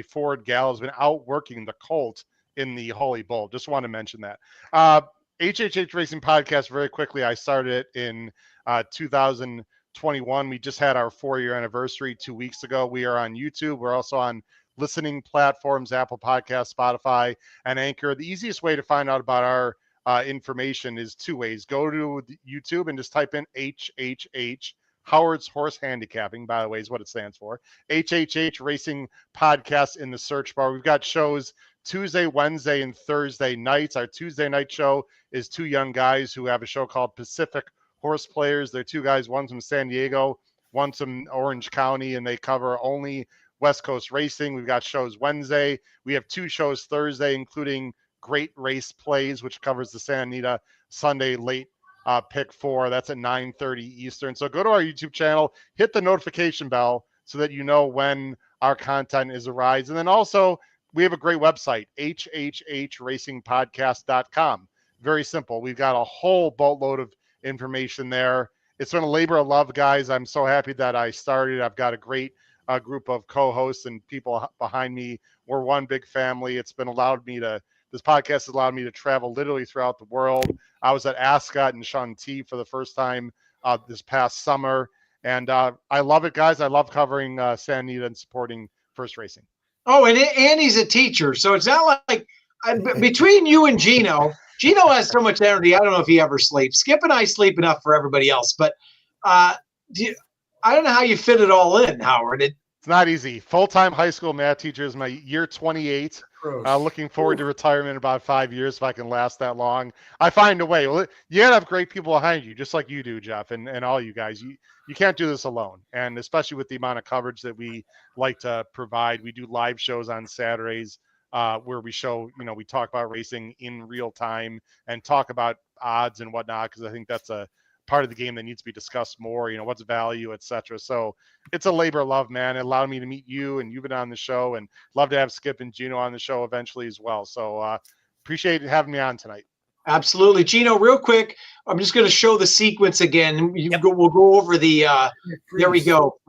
F: Ford Gal, has been outworking the colt in the Holy Bull. Just want to mention that. HHH Racing Podcast, very quickly, I started it in 2021. We just had our 4-year anniversary 2 weeks ago. We are on YouTube. We're also on listening platforms, Apple Podcasts, Spotify, and Anchor. The easiest way to find out about our information is 2 ways. Go to YouTube and just type in HHH, Howard's Horse Handicapping, by the way, is what it stands for. HHH Racing Podcast in the search bar. We've got shows Tuesday, Wednesday, and Thursday nights. Our Tuesday night show is 2 young guys who have a show called Pacific Horse Players. They're 2 guys, one's from San Diego, one's from Orange County, and they cover only West Coast racing. We've got shows Wednesday. We have 2 shows Thursday, including Great Race Plays, which covers the Santa Anita Sunday late pick 4. That's at 9:30 Eastern. So go to our YouTube channel, hit the notification bell so that you know when our content is arise. And then also, we have a great website, hhhracingpodcast.com. Very simple. We've got a whole boatload of information there. It's been a labor of love, guys. I'm so happy that I started. I've got a great group of co-hosts and people behind me. We're one big family. This podcast has allowed me to travel literally throughout the world. I was at Ascot and Shanty for the first time this past summer. And I love it, guys. I love covering Santa Anita and supporting First Racing.
C: Oh, and Andy's a teacher, so it's not like between you and Gino has so much energy. I don't know if he ever sleeps. Skip and I sleep enough for everybody else, but I don't know how you fit it all in, Howard.
F: It's not easy. Full-time high school math teacher is my year 28. Looking forward to retirement in about 5 years if I can last that long. I find a way. Well, you gotta have great people behind you, just like you do, Jeff, and all you guys. You can't do this alone, and especially with the amount of coverage that we like to provide. We do live shows on Saturdays where we show, we talk about racing in real time and talk about odds and whatnot, because I think that's a part of the game that needs to be discussed more, what's value, etc. So it's a labor of love, man. It allowed me to meet you, and you've been on the show, and love to have Skip and Gino on the show eventually as well. So appreciate having me on tonight.
C: Absolutely. Gino, real quick, I'm just going to show the sequence again. We'll go over the, there we go.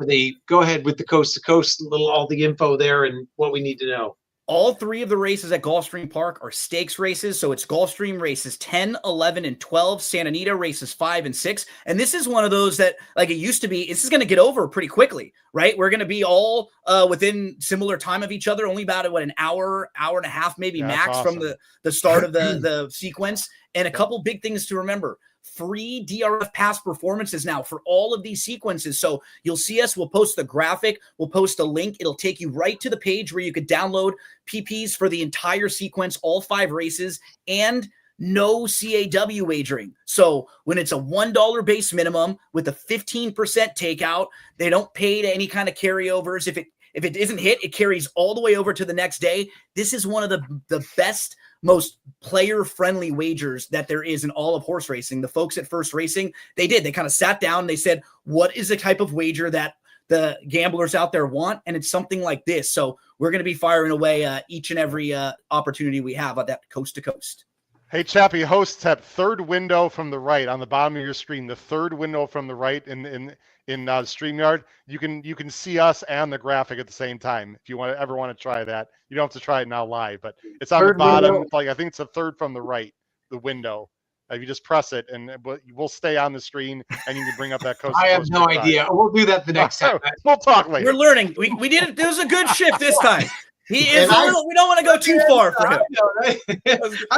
C: Go ahead with the coast to coast, all the info there and what we need to know.
D: All 3 of the races at Gulfstream Park are stakes races. So it's Gulfstream races 10, 11, and 12, Santa Anita races 5 and 6. And this is one of those that, like it used to be, this is going to get over pretty quickly, right? We're going to be all within similar time of each other, only about an hour and a half, maybe max
F: awesome.
D: From the start of the sequence. And a couple big things to remember. Free DRF pass performances now for all of these sequences. So you'll see us, we'll post the graphic, we'll post a link. It'll take you right to the page where you could download PPs for the entire sequence, all 5 races, and no CAW wagering. So when it's a $1 base minimum with a 15% takeout, they don't pay to any kind of carryovers. If it isn't hit, it carries all the way over to the next day. This is one of the best, most player-friendly wagers that there is in all of horse racing. The folks at First Racing, they kind of sat down and they said, what is the type of wager that the gamblers out there want? And it's something like this. So we're going to be firing away each and every opportunity we have on that coast to coast.
F: Hey, Chappie, host tip, third window from the right on the bottom of your screen, the third window from the right in StreamYard. You can see us and the graphic at the same time. If you ever want to try that, you don't have to try it now live, but it's on third the bottom. Window. I think it's the third from the right, the window. If you just press it, and we'll stay on the screen, and you can bring up that coast.
C: I have no idea. We'll do that the next time.
F: We'll talk later.
D: We're learning. We did it. There was a good shift this time. He is a little, we don't want to go too far for him.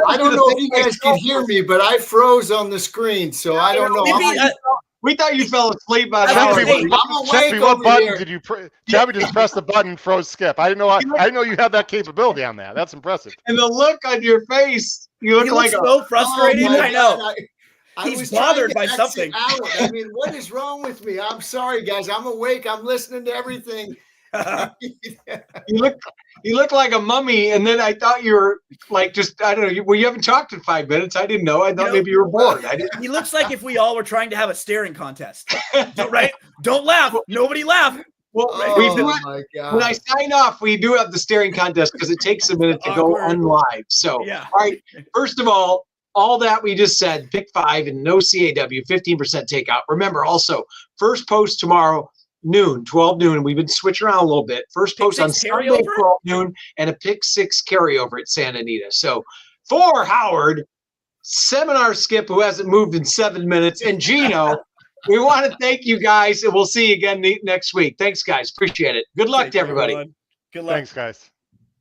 E: I don't know if you guys can hear me, but I froze on the screen, so I don't know.
C: We thought you fell asleep by the
F: Chappie, what button did you press? Chappie just pressed the button and froze Skip. I didn't know you had that capability on that. That's impressive.
C: And the look on your face, you look like
D: so frustrated. I know. He's bothered by something.
E: I mean, what is wrong with me? I'm sorry, guys. I'm awake. I'm listening to everything.
C: You look like a mummy, and then I thought you were like just I don't know. Well, you haven't talked in 5 minutes. I didn't know. I thought maybe you were bored.
D: He looks like if we all were trying to have a staring contest, right? Don't laugh. Nobody laugh.
C: Well,
E: Oh,
C: we do
E: my
C: when I
E: God.
C: sign off, we do have the staring contest because it takes a minute to go
D: Awkward.
C: unlive. So,
D: Yeah.
C: all right. First of all that we just said, pick 5 and no CAW, 15% takeout. Remember also, first post tomorrow, noon, 12 noon. We've been switching around a little bit. First
D: Pick
C: post on
D: 6
C: Sunday,
D: carryover?
C: 12 noon, and a pick 6 carryover at Santa Anita. So, for Howard, Seminar Skip, who hasn't moved in 7 minutes, and Gino, we want to thank you guys, and we'll see you again next week. Thanks, guys. Appreciate it. Good luck
D: Take
C: to
D: care,
C: everybody.
D: everyone. Good luck.
F: Thanks, guys.